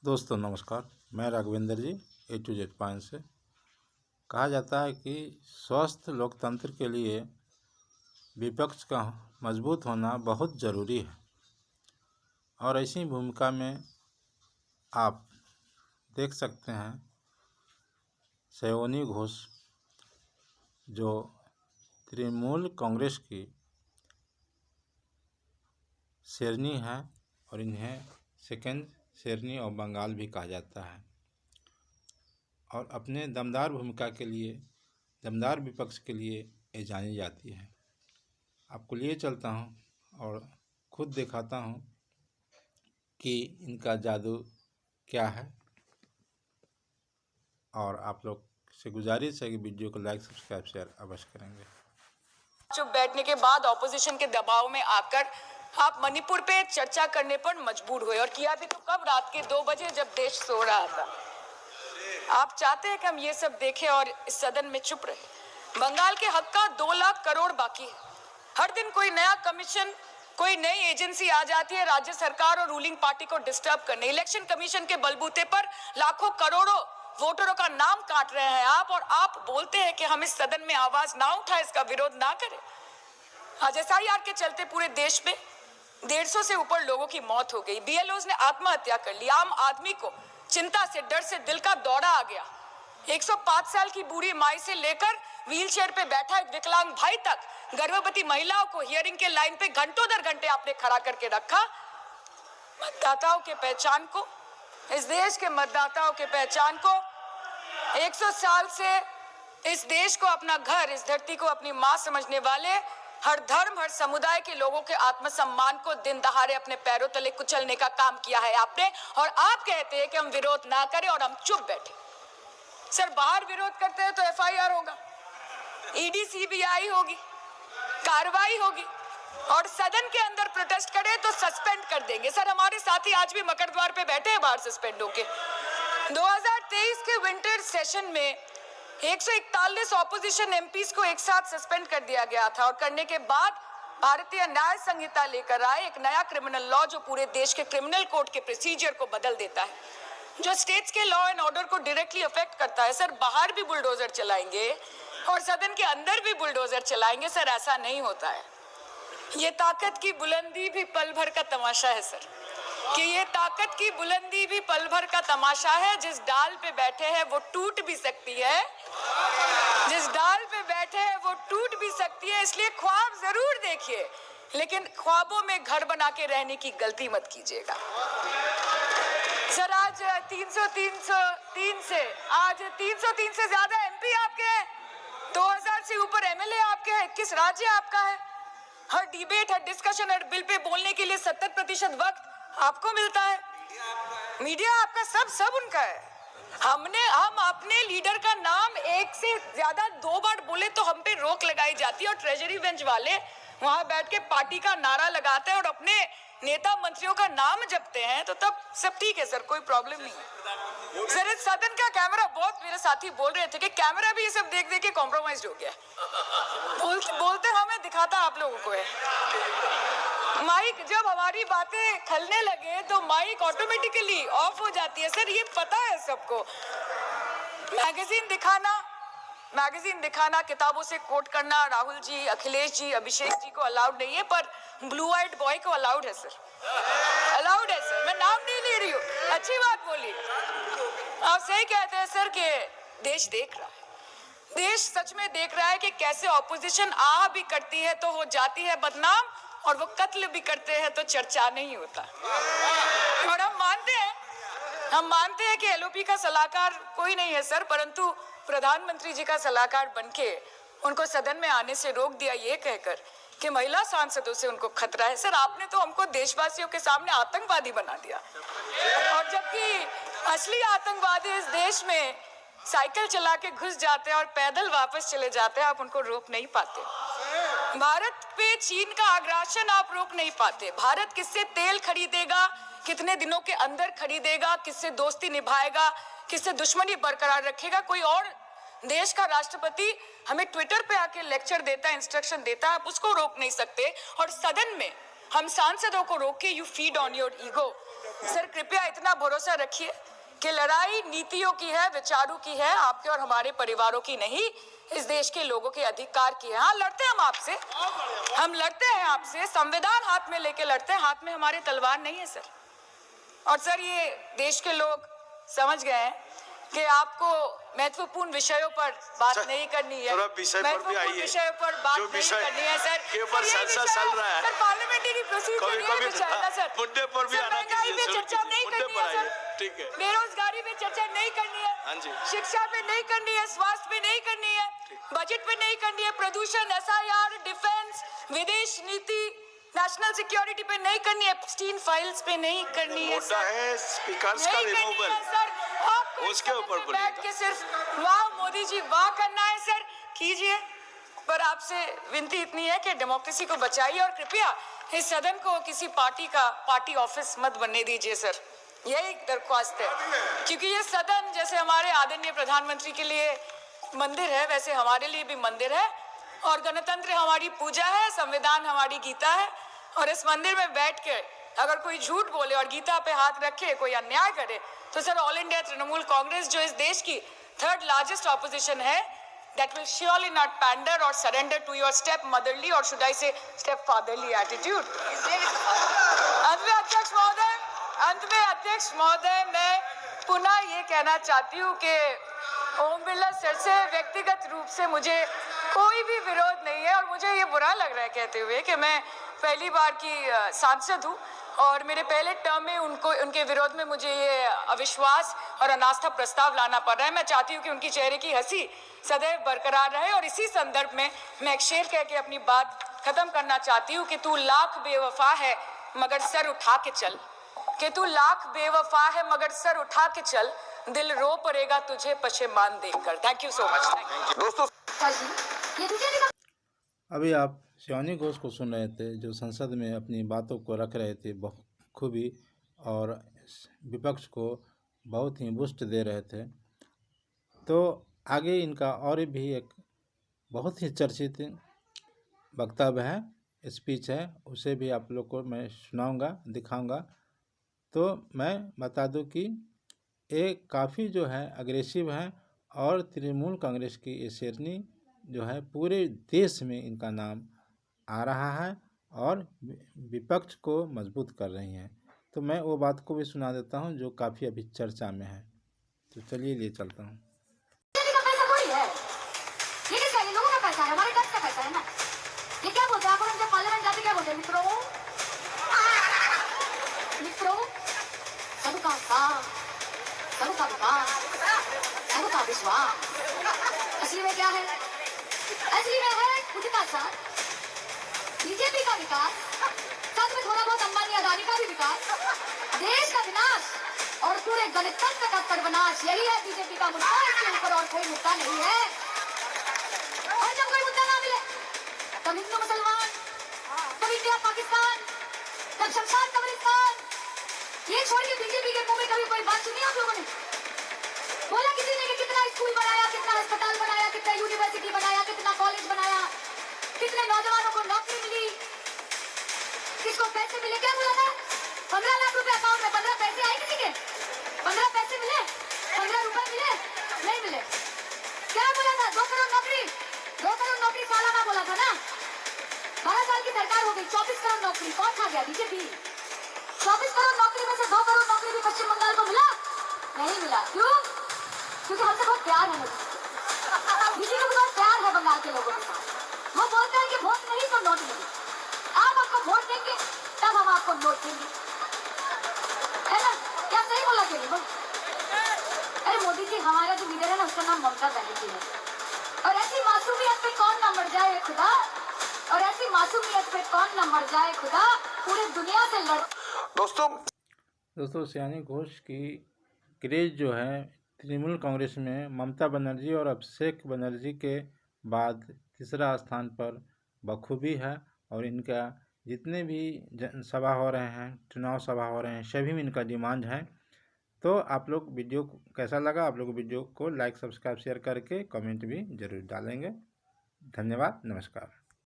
दोस्तों नमस्कार, मैं राघवेंद्र जी A to Z पॉइंट से। कहा जाता है कि स्वस्थ लोकतंत्र के लिए विपक्ष का मजबूत होना बहुत ज़रूरी है और ऐसी भूमिका में आप देख सकते हैं सयानी घोष जो तृणमूल कांग्रेस की शेरनी है और इन्हें सेकंड शेरनी ऑफ बंगाल भी कहा जाता है और अपने दमदार भूमिका के लिए, दमदार विपक्ष के लिए ये जानी जाती है। आपको लिए चलता हूँ और खुद दिखाता हूँ कि इनका जादू क्या है और आप लोग से गुजारिश है कि वीडियो को लाइक, सब्सक्राइब, शेयर अवश्य करेंगे। चुप बैठने के बाद ऑपोजिशन के दबाव में आकर आप मणिपुर पे चर्चा करने पर मजबूर हुए और किया भी तो कब? रात के 2 बजे जब देश सो रहा था। आप चाहते हैं कि हम ये सब देखें और इस सदन में चुप रहे। बंगाल के हक का 2 लाख करोड़ बाकी है। हर दिन कोई नया कमीशन, कोई नई एजेंसी आ जाती है राज्य सरकार और रूलिंग पार्टी को डिस्टर्ब करने। इलेक्शन कमीशन के बलबूते पर लाखों करोड़ों वोटरों का नाम काट रहे हैं आप, और आप बोलते हैं कि हम इस सदन में आवाज ना उठाए, इसका विरोध ना करें। आज SIR के चलते पूरे देश में 150 से ऊपर लोगों की मौत हो गई। BLOs ने आत्महत्या कर ली। आम आदमी को चिंता से, डर से दिल का दौरा आ गया। 105 साल की बूढ़ी माई से लेकर व्हीलचेयर पे बैठा एक विकलांग भाई तक, गर्भवती महिलाओं को हियरिंग के लाइन पे घंटों दर घंटे आपने खड़ा करके रखा। मतदाताओं के पहचान को, इस देश के मतदाताओं के पहचान को, 100 साल से इस देश को अपना घर, इस धरती को अपनी मां समझने वाले हर धर्म, हर समुदाय के लोगों के आत्मसम्मान को दिन दहाड़े अपने पैरों तले कुचलने का काम किया है आपने। और आप कहते हैं कि हम विरोध ना करें और हम चुप बैठे। सर, बाहर विरोध करते हैं तो FIR होगा, ED CBI होगी, कार्रवाई होगी, और सदन के अंदर प्रोटेस्ट करे तो सस्पेंड कर देंगे। सर, हमारे साथी आज भी मकर द्वार पे बैठे हैं बाहर सस्पेंड होके। 2023 के विंटर सेशन में 141 ऑपोजिशन MPs को एक साथ सस्पेंड कर दिया गया था और करने के बाद भारतीय न्याय संहिता लेकर आए एक नया क्रिमिनल लॉ जो पूरे देश के क्रिमिनल कोड के प्रोसीजर को बदल देता है, जो स्टेट्स के लॉ एंड ऑर्डर को डायरेक्टली अफेक्ट करता है। सर, बाहर भी बुलडोजर चलाएंगे और सदन के अंदर भी बुलडोजर चलाएंगे। सर, ऐसा नहीं होता है। ये ताकत की बुलंदी भी पल भर का तमाशा है सर, कि ये ताकत की बुलंदी भी पल भर का तमाशा है। जिस डाल पे बैठे हैं वो टूट भी सकती है, जिस डाल पे बैठे हैं वो टूट भी सकती है। इसलिए ख्वाब जरूर देखिए, लेकिन ख्वाबों में घर बना के रहने की गलती मत कीजिएगा। सर, आज 303 से ज्यादा MP आपके हैं, 2000 से ऊपर MLA आपके हैं, 21 राज्य आपका है। हर डिबेट, हर डिस्कशन, हर बिल पे बोलने के लिए 70% वक्त आपको मिलता है। मीडिया आपका, सब उनका है। हम अपने लीडर का नाम 1 से ज्यादा 2 बार बोले तो हम पे रोक लगाई जाती है और ट्रेजरी बेंच वाले वहां बैठ के पार्टी का नारा लगाते हैं और अपने नेता मंत्रियों का नाम जपते हैं, तो तब सब ठीक है सर, कोई प्रॉब्लम नहीं है। सर, इस सदन का कैमरा, बहुत मेरे साथी बोल रहे थे कि कैमरा भी ये सब देख देख के कॉम्प्रोमाइज हो गया। बोलते हमें दिखाता आप लोगों को है। माइक जब हमारी बातें खलने लगे तो माइक ऑटोमेटिकली ऑफ हो जाती है। सर, ये पता है सबको। मैगजीन दिखाना, किताबों से कोट करना राहुल जी, अखिलेश जी, अभिषेक जी को अलाउड नहीं है, पर ब्लू आइड बॉय को अलाउड है सर, अलाउड है सर। मैं नाम नहीं ले रही हूँ, अच्छी बात बोली। आप सही कहते हैं सर कि देश देख रहा है, देश सच में देख रहा है कि कैसे ऑपोजिशन आह भी करती है तो हो जाती है बदनाम, और वो कत्ल भी करते हैं तो चर्चा नहीं होता। और हम मानते हैं कि LOP का सलाहकार कोई नहीं है सर, परंतु प्रधानमंत्री जी का सलाहकार बनके उनको सदन में आने से रोक दिया ये कहकर कि महिला सांसदों से उनको खतरा है। सर, आपने तो हमको देशवासियों के सामने आतंकवादी बना दिया, और जबकि असली आतंकवादी इस देश में साइकिल चला के घुस जाते हैं और पैदल वापस चले जाते हैं, आप उनको रोक नहीं पाते। भारत पे चीन का आग्रासन आप रोक नहीं पाते। भारत किससे तेल खरीदेगा, कितने दिनों के अंदर खरीदेगा, किससे दोस्ती निभाएगा, किससे दुश्मनी बरकरार रखेगा, कोई और देश का राष्ट्रपति हमें ट्विटर पे आके लेक्चर देता है, इंस्ट्रक्शन देता है, आप उसको रोक नहीं सकते। और सदन में हम सांसदों को रोक के you feed on your ego, sir कृपया इतना भरोसा रखिए कि लड़ाई नीतियों की है, विचारों की है, आपके और हमारे परिवारों की नहीं, इस देश के लोगों के अधिकार की है। हाँ, लड़ते हैं हम आपसे, हम लड़ते हैं आपसे, संविधान हाथ में लेके लड़ते हैं, हाथ में हमारे तलवार नहीं है सर। और सर ये देश के लोग समझ गए हैं कि आपको महत्वपूर्ण विषयों पर बात नहीं करनी है, महत्वपूर्ण विषयों पर बात नहीं करनी है सर, के ऊपर संसद चल रहा है, सर पार्लियामेंट्री प्रोसीजर कभी सर, मुद्दे पर भी आना महंगाई पे चर्चा नहीं करनी है सर, ठीक है, बेरोजगारी पे चर्चा नहीं करनी है, हाँ जी, शिक्षा पे नहीं करनी है, स्वास्थ्य पे नहीं करनी है, बजट पे नहीं करनी है, प्रदूषण, SIR, डिफेंस, विदेश नीति, नेशनल सिक्योरिटी पे नहीं करनी है, एप्स्टीन फाइल्स पे नहीं करनी है सर, स्पीकर्स का रिमूवल सर, आपको उसके ऊपर बैठ के सिर्फ वाह मोदी जी वाह करना है सर, कीजिए। पर आपसे विनती इतनी है कि डेमोक्रेसी को बचाइए और कृपया इस सदन को किसी पार्टी ऑफिस मत बनने दीजिए सर, यही दरख्वास्त है। क्योंकि ये सदन जैसे हमारे आदरणीय प्रधानमंत्री के लिए मंदिर है, वैसे हमारे लिए भी मंदिर है, और गणतंत्र हमारी पूजा है, संविधान हमारी गीता है, और इस मंदिर में बैठ के अगर कोई झूठ बोले और गीता पे हाथ रखे, कोई अन्याय करे, तो sir all India Trinamool Congress जो इस देश की 3rd लार्जेस्ट ऑपोजिशन है, that will surely not pander or surrender to your step motherly or should I say step fatherly attitude. अंत में अध्यक्ष महोदय मैं पुनः ये कहना चाहती हूँ कि ओम बिरला सर से व्यक्तिगत रूप से मुझे कोई भी विरोध नहीं है, और मुझे ये बुरा लग रहा है कहते हुए कि मैं पहली बार की सांसद हूँ और मेरे पहले टर्म में उनके विरोध में मुझे ये अविश्वास और अनास्था प्रस्ताव लाना पड़ रहा है। मैं चाहती हूँ कि उनकी चेहरे की हंसी सदैव बरकरार रहे, और इसी संदर्भ में मैं एक शेर कह के अपनी बात खत्म करना चाहती हूँ कि तू लाख बेवफा है मगर सर उठा के चल, कि तू लाख बेवफा है मगर सर उठा के चल, दिल रो पड़ेगा तुझे पशेमान देखकर। थैंक यू सो मच दोस्तों। अभी आप शिवानी घोष को सुन रहे थे, जो संसद में अपनी बातों को रख रहे थे बखूबी, और विपक्ष को बहुत ही बूस्ट दे रहे थे। तो आगे इनका और भी एक बहुत ही चर्चित वक्तव्य है, स्पीच है, उसे भी आप लोग को मैं सुनाऊंगा, दिखाऊंगा। तो मैं बता दूं कि ये काफ़ी जो है अग्रेसिव है, और तृणमूल कांग्रेस की ये शेरनी जो है पूरे देश में इनका नाम आ रहा है और विपक्ष को मजबूत कर रही हैं। तो मैं वो बात को भी सुना देता हूं जो काफ़ी अभी चर्चा में है। तो चलिए ले चलता हूं। ये क्या बोलते हैं आप, जब पार्लियामेंट जाते क्या बोलते हैं? मित्रों सबका साथ, सबका विकास, सबका विश्वास। असली में क्या है? असली में है खुद का साथ, बीजेपी का विकास, साथ में थोड़ा बहुत अंबानी अदानी का भी विकास, देश का विनाश और पूरे गणतंत्र का सर्वनाश। यही है बीजेपी का मुद्दा, इसके ऊपर और कोई मुद्दा नहीं है। और जब कोई मुद्दा ना मिले तब हिंदू मुसलमान, तब इंडिया पाकिस्तान, तब शमशान कब्रिस्तान, ये छोड़ के बीजेपी के मुंह में कभी कोई बात सुनी आप लोगों ने? बोला किसी ने कि कितना स्कूल बनाया, कितना अस्पताल बनाया, कितना यूनिवर्सिटी बनाया, कितना कॉलेज बनाया, कितने नौजवानों को नौकरी मिली, किसको पैसे मिले? क्या बोला था? 15 लाख रुपए अकाउंट में, 15 पैसे आए किसी के? 15 पैसे मिले? 15 रुपए मिले? नहीं मिले। क्या बोला था? 2 करोड़ नौकरी, 2 करोड़ नौकरी सालाना बोला था ना। 12 साल की सरकार हो गई, 24 करोड़ नौकरी। कौन खा गया? बीजेपी। 24 करोड़ नौकरी में से 2 करोड़ नौकरी भी पश्चिम बंगाल को मिला? नहीं मिला। क्यों? क्योंकि हमसे बहुत प्यार है बीजेपी को, बहुत प्यार है बंगाल के लोगों के साथ। वो बोलते हैं कि वोट नहीं तो नोट नहीं। आप हमको वोट देंगे तब हम आपको नोट देंगे, है ना? क्या सही बोला कि नहीं? अरे मोदी जी, हमारा जो लीडर है ना, उसका नाम ममता बनर्जी है, और ऐसी मासूमियत पे कौन न मर जाए खुदा, और ऐसी मासूमियत पे कौन न मर जाए खुदा, पूरी दुनिया से लड़। दोस्तों शिवानी घोष की क्रेज जो है तृणमूल कांग्रेस में ममता बनर्जी और अभिषेक बनर्जी के बाद तीसरा स्थान पर बखूबी है, और इनका जितने भी सभा हो रहे हैं, चुनाव सभा हो रहे हैं, सभी में इनका डिमांड है। तो आप लोग वीडियो कैसा लगा, आप लोग वीडियो को लाइक, सब्सक्राइब, शेयर करके कमेंट भी जरूर डालेंगे। धन्यवाद, नमस्कार।